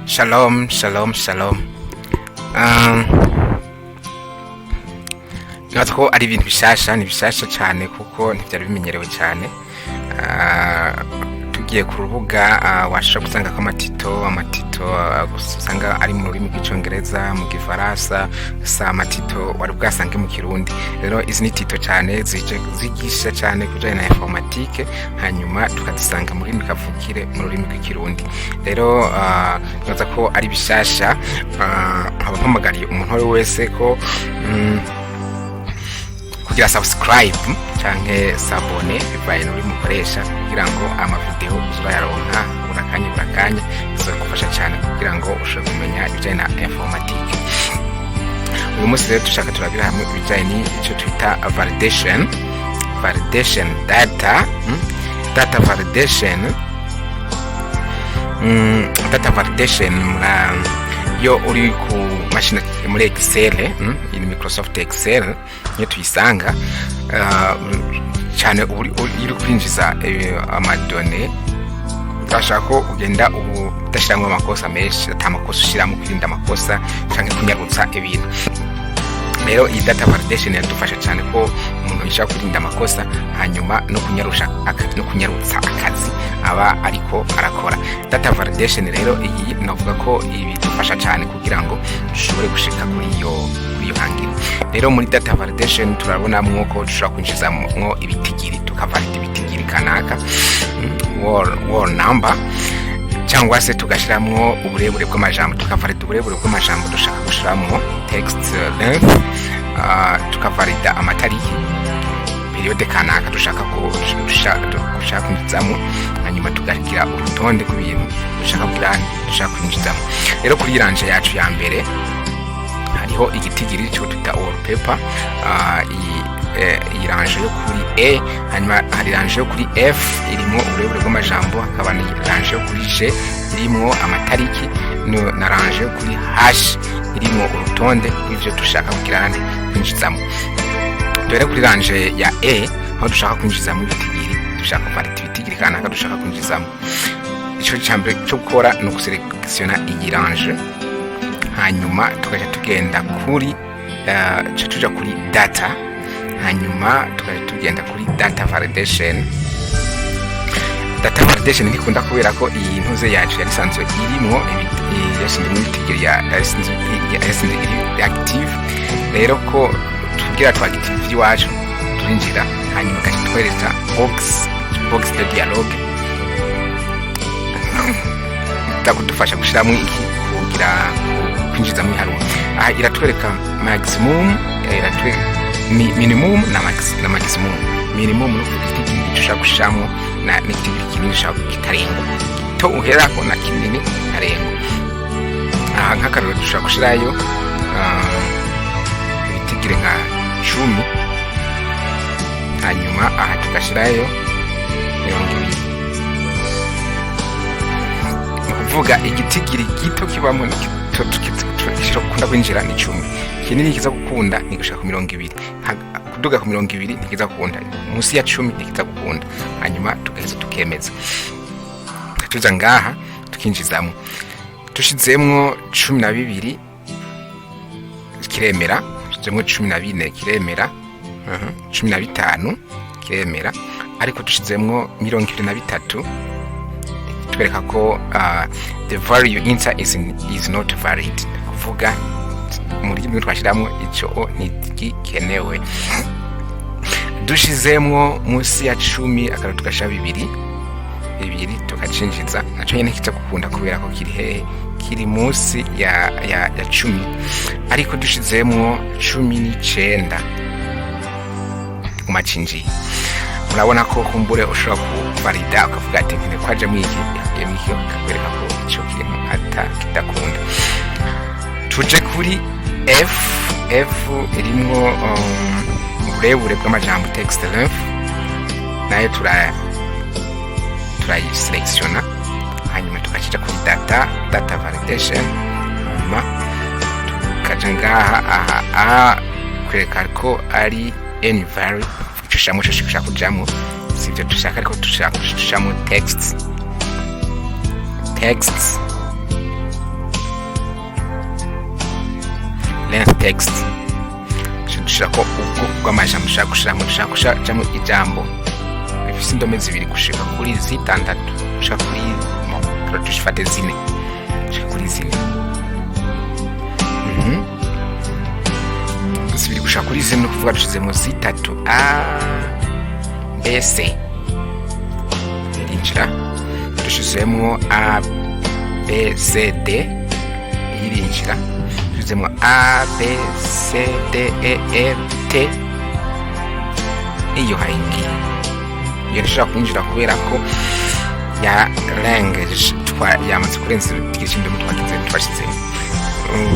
Shalom, shalom, shalom. Ngatse ko ari ibintu bishasha, ni bishasha cyane kuko ntibyari bimenyerewe cyane. Tugiye ku rubuga washobora gusanga ko amatito usanga ari mu rurimi rw'icyongereza, mu gifaransa, sa amatito wari bwasange mu kirundi. Rero izi ni tito cyane zigisha cyane kujyanye na informatique, hanyuma tukazisanga mu rurimi kavukire, mu rurimi rw'ikirundi. Rero ngatse ko ari bishasha, abampamagariye umuntu wari wese ko kugira subscribe canke sabone bivaye n'uri mukoresha kugira ngo amavideo uzayaronka burakanye bizagufasha cyane kugira ngo ushobore kumenya ibijyanye na informatique. Uyu munsi rero dushaka turabira hamwe ibijyanye n'icyo twita validation data validation yo uri ku mashine muri Excel, in Microsoft Excel niyo tuyisanga cyane uri kwinjiza amadone. Urashaka ko ugenda udashiramo amakosa menshi, atamakosa ushiramo, kwirinda amakosa cyangwa kunyarutsa ibintu. Rero iyi data validation yadufasha cyane ko umuntu yishaka kwirinda amakosa hanyuma no kunyarutsa akazi aba ariko arakora. Data validation rero iyi navuga ko ibidufasha cyane kugira ngo dushobore gushika kuri iyo hangiro. Rero muri data validation turabonamwo ko dushobora kwinjizamwo ibitigiri, tukavalida ibitigiri kanaka, word number, cyangwa se tugashiramwo uburebure bw'amajambo, tukavalida uburebure bw'amajambo dushaka gushiramwo, text length, tukavalida amatariki, periode kanaka dushaka kwinjizamo, hanyuma tugagira urutonde rw'ibintu dushaka kwinjizamo. Rero kuri iranje yacu ya mbere hariho igitigiri cyo twita wallpaper, iranje yo kuri E, hanyuma hari iranje yo kuri F irimo uburebure bw'amajambo, hakaba iranje yo kuri G irimo amatariki, na ranje yo kuri H irimo urutonde rw'ivyo dushaka kwinjizamo. Dore kuri ranje ya E aho dushaka kwinjizamo ibitigiri, dushaka kuvalida ibitigiri kanaka dushaka kwinjizamo. Ico cyambere cyo gukora no guselektiona iyi ranje, hanyuma tukaja tugenda kuri tuja kuri data, hanyuma tukaja tugenda kuri data validation. Data validation nikunda kubera ko iyi ntuze yacu yari sanzwe irimo yashinzwe muri tigiri ya active. Rero ko tugira twagitivi wacu turinjira, hanyuma kaje twereka box de dialogue takudufasha gushiramo iki kugira kwinjiza mu iharuro. Iratwereka maximum, iratwereka minimum na maximum. Minimum no kugira dushaka gushiramo na n'igitigiri kinini dushaka kitarenga, to uherako na kinini tarenga. Nk'akarero dushaka gushirayo ibitigiri nka 10, hanyuma tugashirayo 20. Vuga igitigiri gito kibamo kunda kwinjira ni 10, kinini kiza gukunda ni gushaka 20, kuduga ku 20 nikiza gukunda, munsi ya 10 nikiza gukunda. Hanyuma tugaheza tukemeza, tuza ngaha tukinjizamo, tushizemwo 12 kiremera, tushizemwo 14 kiremera, 15 kiremera, ariko tushizemwo 23 tubereka ko the value inside is not valid. Kuvuga muri kimwe twashiramo ico ntigikenewe. Dushizemwo munsi ya 10 akara tugasha 2 tukacinjiza, naco nyene kiza gukunda kubera ko kiri hehe, kiri munsi ya 10. Ariko dushizemwo 19 kumacinji, urabona ko kumbure ushobora kuvalida ukavuga ati nkene kwaje mwiki kakwereka ko ico kintu kitakunda. Tuje kuri F irimwo uburebure bw'amajambo, text length, nayo turayiselektiona, hanyuma tukakija kuri data validation, hanyuma tukaja ngaha kwereka ko ari any value tushamo dushaka kujamo, sivyo dushaka, ariko dushaka text length text dushirako ubwoko bw'amajambo dushaka gushiramo, dushaka gushiramo ijambo rifise indome zibiri gushika kuri zitandatu, gushika kuri dushifate zine, gushika kuri zine, zibiri gushika kuri zine no kuvuga dushizemo zitatu a b c irinjira, dushizemo a b c d irinjira, dushizemo a b c d e f t iyo hayingi iyo nshaka kwinjira kubera ko ya language yamaze kurenza igice mu twagize twashizemo,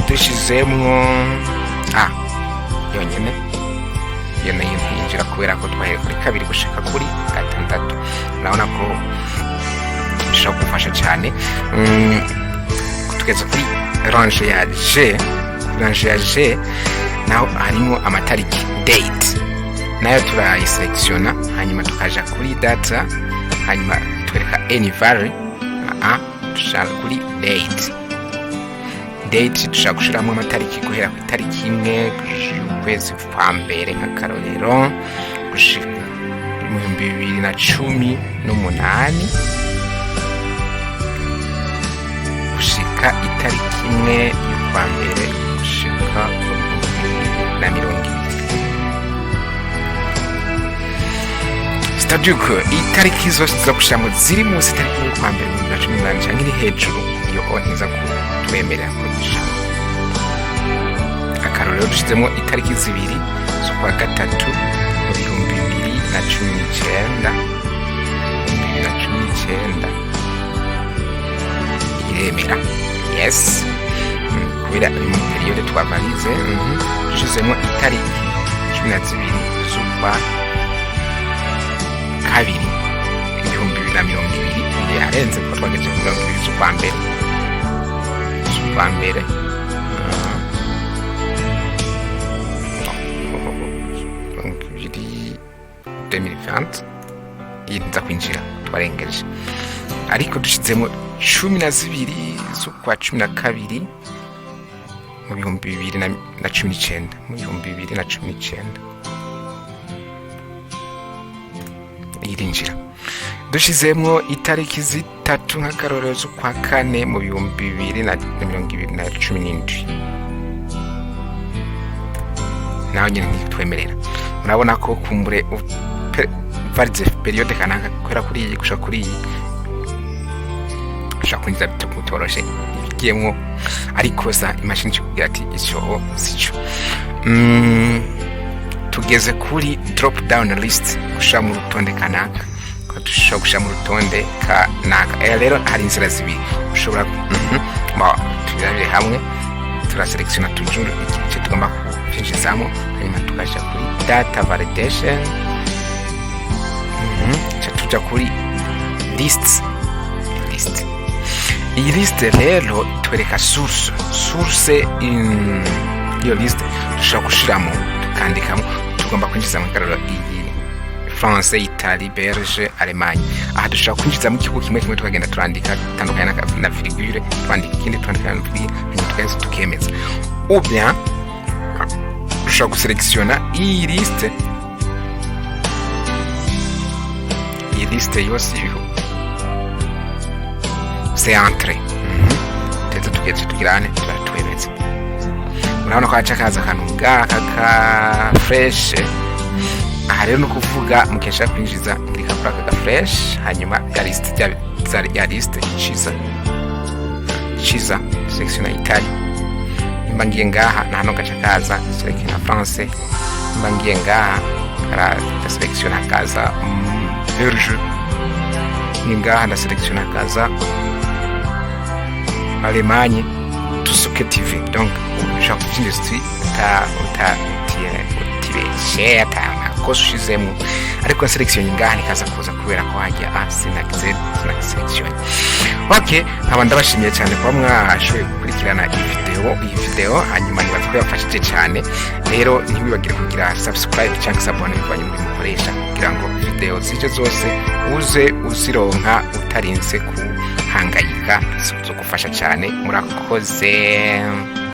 dushizemo a yonyene iyo nayo kwinjira kubera ko twahere kuri kabiri gushika kuri gatandatu. Urabona ko bishobora gufasha cyane tugeze kuri range ya G. Range ya G naho harimo amatariki date, nayo turayiselectiona hanyuma tukaja kuri data, hanyuma twereka any value tushaka kuri date. Date dushaka gushiramo amatariki guhera ku itariki imwe y'ukwezi kwa mbere nk'akarorero gushika mu 2018 gushika itariki imwe y'ukwa mbere gushika 2020. C'est-à-dire que itariki zose zo gushiramo ziri munsi itariki y'ukwa mbere 2018 cyangwa iri hejuru iyo oneza kutwemerera kugisha. Akarorero dushizemo itariki zibiri z'ukwa gatatu mu 2019 iremera, yes, kubera mu periode twavalize. Dushizemo itariki 12 z'ukwa kabiri 2020 yarenze ko twageze ku 20 z'ukwa mbere 2020 yinza kwinjira twarengeje, ariko dushizemo 12 z'ukwa 12 mu 2019 irinjira. Dushizemo itariki zitatu nk'akarorero z'ukwa kane mu 2027 naho nyine ntitwemerera. Murabona ko kumbure valide periode kanaka kwera kuri iyi gushaka kuri iyi gushaka kwinjiza bitutoroshe igiyemo, ariko sa imashini cyubwira ati icyo sico. Tugeze kuri drop down list gushaka mu rutonde kanaka, ko dushaka gushaka mu rutonde kanaka. Rero hari inzira zibiri ushobora tubirabire hamwe, turaselectiona toujours igice tugomba kwinjizamo, hanyuma tugasha kuri data validation, tuja kuri list. Iyi list rero twereka source iyo list dushaka gushiramo tukandikamo tugomba kwinjizamo karoro iyi France, Italie, Belge, Allemagne. Aha dushaka kwinjizamo ikigo kimwe tukagenda turandika tandukanye na virgule, twandika ikindi twandika na virgule, hanyuma tukaza tukemeza. Ou bien dushaka guselectiona iyi liste yose iriho c'est entré. Tete tugeze tugirane turatwemeza. Murabona ko haca kaza akantu ngaka ka fresh. Aha rero no kuvuga mukesha kwinjiza ndika kuri aka fresh, hanyuma ya liste chiza section ya Italie. Imbangiye ngaha na hano gaca kaza section ya France. Imbangiye ngaha kara section kaza Belge. Ningaha na section kaza Allemagne, tout ce que tu veux. Donc genre industrie tibeshe koshizemo, ariko selection ngaha nikaza kuza kubera ko hajya sinagize selection. Okay, nkaba ndabashimiye cyane kwa mwashoboye gukurikirana iyi video, hanyuma nibaza ko yafashije cyane. Rero ntiwibagire kugira subscribe cyangwa sabone bivanye muri mukoresha kugira ngo video zije zose uze uzironka utarinze kuhangayika, zo gufasha cyane. Murakoze.